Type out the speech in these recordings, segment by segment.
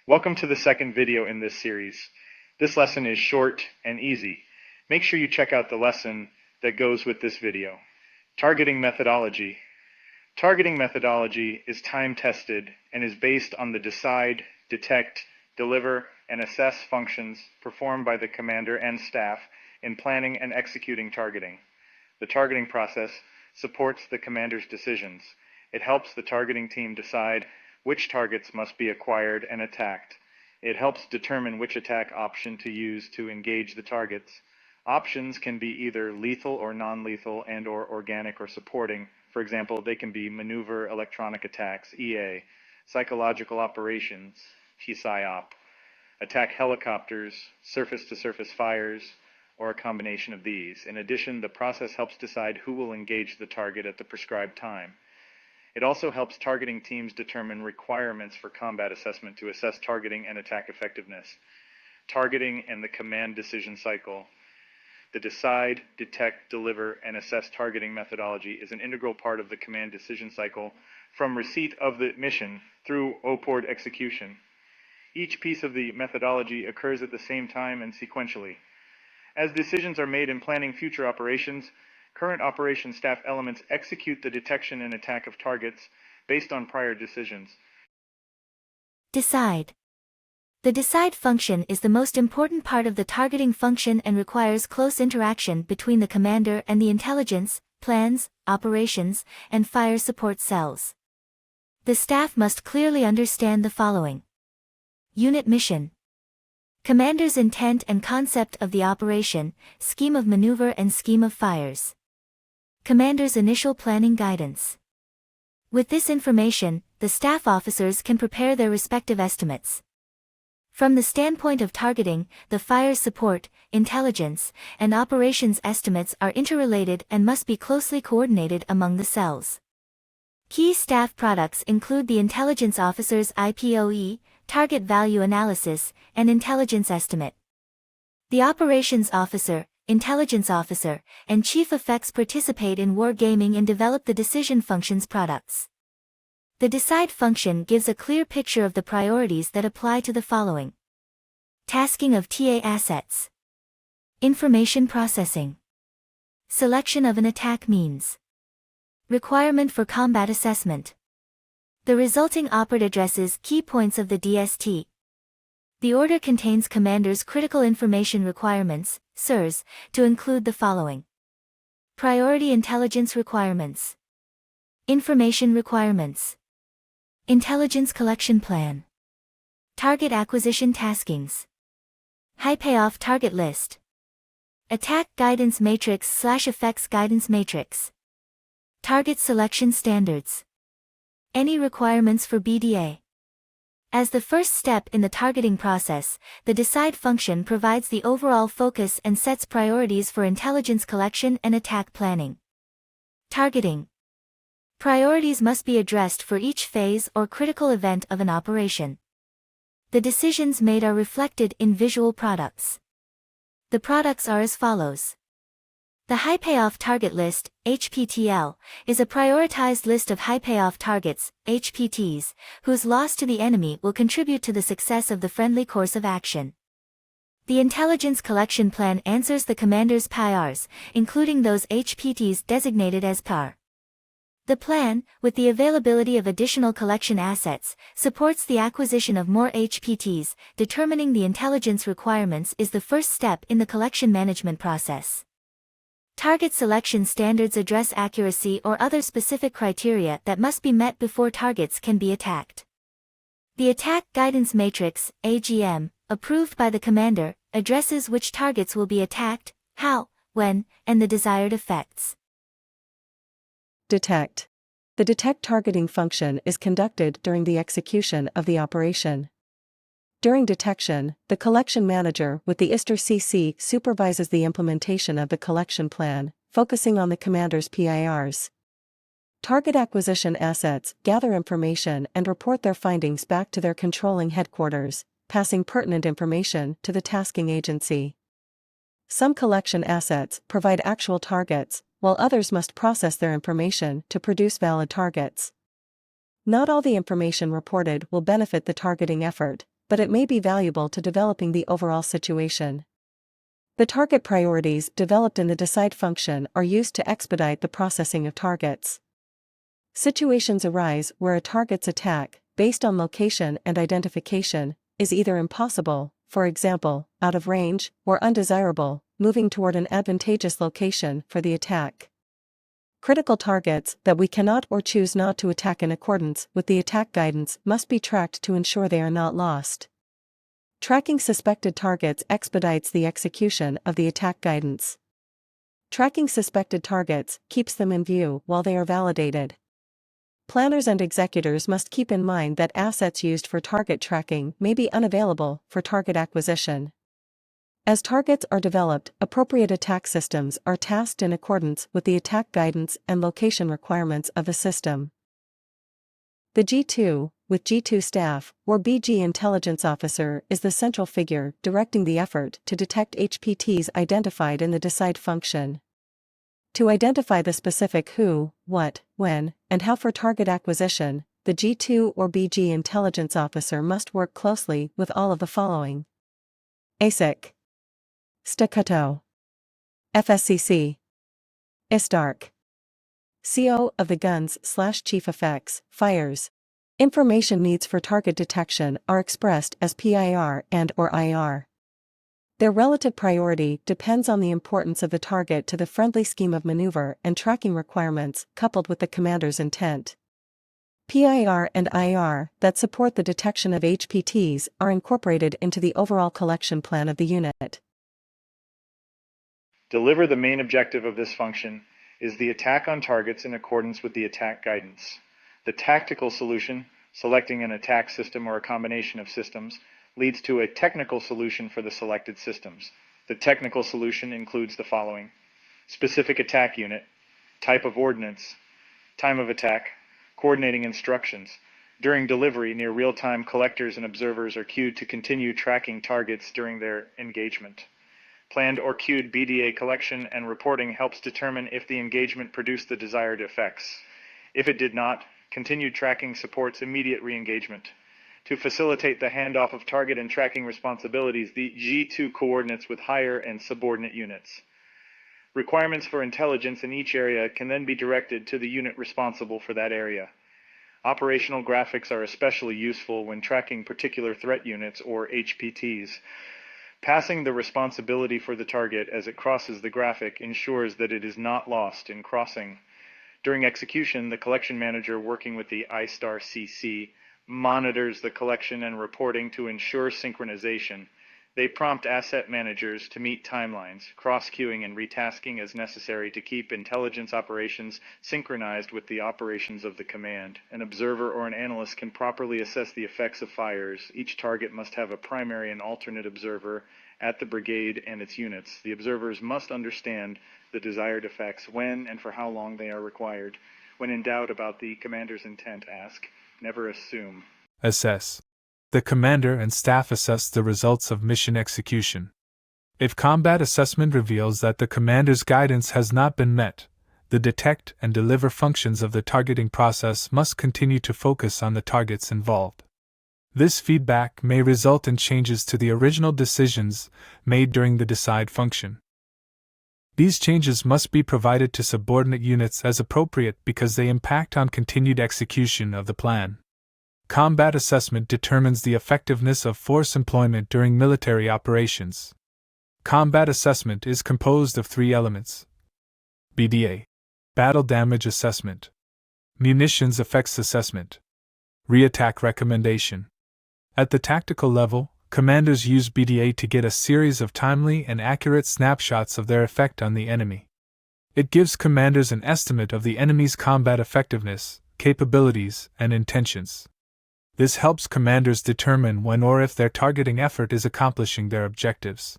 Welcome to the second video in this series. This lesson is short and easy. Make sure you check out the lesson that goes with this video. Targeting methodology. Targeting methodology is time-tested and is based on the decide, detect, deliver, and assess functions performed by the commander and staff in planning and executing targeting. The targeting process supports the commander's decisions. It helps the targeting team decide which targets must be acquired and attacked. It helps determine which attack option to use to engage the targets. Options can be either lethal or non-lethal and/or organic or supporting. For example, they can be maneuver electronic attacks, EA, psychological operations, PSYOP, attack helicopters, surface-to-surface fires, or a combination of these. In addition, the process helps decide who will engage the target at the prescribed time. It also helps targeting teams determine requirements for combat assessment to assess targeting and attack effectiveness. Targeting and the command decision cycle. The decide, detect, deliver, and assess targeting methodology is an integral part of the command decision cycle from receipt of the mission through OPORD execution. Each piece of the methodology occurs at the same time and sequentially. As decisions are made in planning future operations, current operation staff elements execute the detection and attack of targets based on prior decisions. Decide. The decide function is the most important part of the targeting function and requires close interaction between the commander and the intelligence, plans, operations, and fire support cells. The staff must clearly understand the following. Unit mission. Commander's intent and concept of the operation, scheme of maneuver and scheme of fires. Commander's initial planning guidance. With this information, the staff officers can prepare their respective estimates. From the standpoint of targeting, the fire support, intelligence, and operations estimates are interrelated and must be closely coordinated among the cells. Key staff products include the intelligence officer's IPOE, target value analysis, and intelligence estimate. The operations officer, intelligence officer, and chief effects participate in wargaming and develop the decision functions products. The decide function gives a clear picture of the priorities that apply to the following. Tasking of TA assets. Information processing. Selection of an attack means. Requirement for combat assessment. The resulting OPERD addresses key points of the DST. The order contains commander's critical information requirements, CIRs, to include the following. Priority intelligence requirements. Information requirements. Intelligence collection plan. Target acquisition taskings. High payoff target list. Attack guidance matrix/effects guidance matrix. Target selection standards. Any requirements for BDA. As the first step in the targeting process, the decide function provides the overall focus and sets priorities for intelligence collection and attack planning. Targeting. Priorities must be addressed for each phase or critical event of an operation. The decisions made are reflected in visual products. The products are as follows. The High Payoff Target List, HPTL, is a prioritized list of high payoff targets, HPTs, whose loss to the enemy will contribute to the success of the friendly course of action. The Intelligence Collection Plan answers the commander's PIRs, including those HPTs designated as PAR. The plan, with the availability of additional collection assets, supports the acquisition of more HPTs. Determining the intelligence requirements is the first step in the collection management process. Target selection standards address accuracy or other specific criteria that must be met before targets can be attacked. The Attack Guidance Matrix, AGM, approved by the commander, addresses which targets will be attacked, how, when, and the desired effects. Detect. The detect targeting function is conducted during the execution of the operation. During detection, the collection manager with the ISTER-CC supervises the implementation of the collection plan, focusing on the commander's PIRs. Target acquisition assets gather information and report their findings back to their controlling headquarters, passing pertinent information to the tasking agency. Some collection assets provide actual targets, while others must process their information to produce valid targets. Not all the information reported will benefit the targeting effort, but it may be valuable to developing the overall situation. The target priorities developed in the decide function are used to expedite the processing of targets. Situations arise where a target's attack, based on location and identification, is either impossible, for example, out of range, or undesirable, moving toward an advantageous location for the attack. Critical targets that we cannot or choose not to attack in accordance with the attack guidance must be tracked to ensure they are not lost. Tracking suspected targets expedites the execution of the attack guidance. Tracking suspected targets keeps them in view while they are validated. Planners and executors must keep in mind that assets used for target tracking may be unavailable for target acquisition. As targets are developed, appropriate attack systems are tasked in accordance with the attack guidance and location requirements of the system. The G2, with G2 staff, or BG intelligence officer, is the central figure directing the effort to detect HPTs identified in the decide function. To identify the specific who, what, when, and how for target acquisition, the G2 or BG intelligence officer must work closely with all of the following: ASIC, Staccato, FSCC, ISTARC, CO of the guns/chief effects, fires. Information needs for target detection are expressed as PIR and/or IR. Their relative priority depends on the importance of the target to the friendly scheme of maneuver and tracking requirements, coupled with the commander's intent. PIR and IR that support the detection of HPTs are incorporated into the overall collection plan of the unit. Deliver. The main objective of this function is the attack on targets in accordance with the attack guidance. The tactical solution, selecting an attack system or a combination of systems, leads to a technical solution for the selected systems. The technical solution includes the following: specific attack unit, type of ordnance, time of attack, coordinating instructions. During delivery, near real-time collectors and observers are queued to continue tracking targets during their engagement. Planned or queued BDA collection and reporting helps determine if the engagement produced the desired effects. If it did not, continued tracking supports immediate re-engagement. To facilitate the handoff of target and tracking responsibilities, the G2 coordinates with higher and subordinate units. Requirements for intelligence in each area can then be directed to the unit responsible for that area. Operational graphics are especially useful when tracking particular threat units or HPTs. Passing the responsibility for the target as it crosses the graphic ensures that it is not lost in crossing. During execution, the collection manager, working with the ISTAR-CC, monitors the collection and reporting to ensure synchronization. They prompt asset managers to meet timelines, cross-queuing and retasking as necessary to keep intelligence operations synchronized with the operations of the command. An observer or an analyst can properly assess the effects of fires. Each target must have a primary and alternate observer at the brigade and its units. The observers must understand the desired effects, when and for how long they are required. When in doubt about the commander's intent, ask. Never assume. Assess. The commander and staff assess the results of mission execution. If combat assessment reveals that the commander's guidance has not been met, the detect and deliver functions of the targeting process must continue to focus on the targets involved. This feedback may result in changes to the original decisions made during the decide function. These changes must be provided to subordinate units as appropriate because they impact on continued execution of the plan. Combat assessment determines the effectiveness of force employment during military operations. Combat assessment is composed of 3 elements: BDA, Battle Damage Assessment, Munitions Effects Assessment, Reattack Recommendation. At the tactical level, commanders use BDA to get a series of timely and accurate snapshots of their effect on the enemy. It gives commanders an estimate of the enemy's combat effectiveness, capabilities, and intentions. This helps commanders determine when or if their targeting effort is accomplishing their objectives.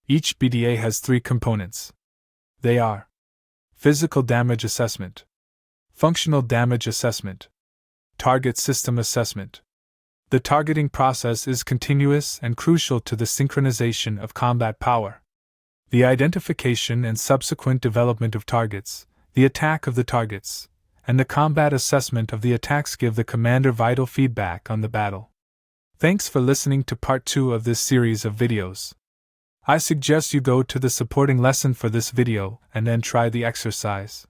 Each BDA has 3 components. They are: Physical Damage Assessment, Functional Damage Assessment, Target System Assessment. The targeting process is continuous and crucial to the synchronization of combat power. The identification and subsequent development of targets, the attack of the targets, and the combat assessment of the attacks give the commander vital feedback on the battle. Thanks for listening to part 2 of this series of videos. I suggest you go to the supporting lesson for this video and then try the exercise.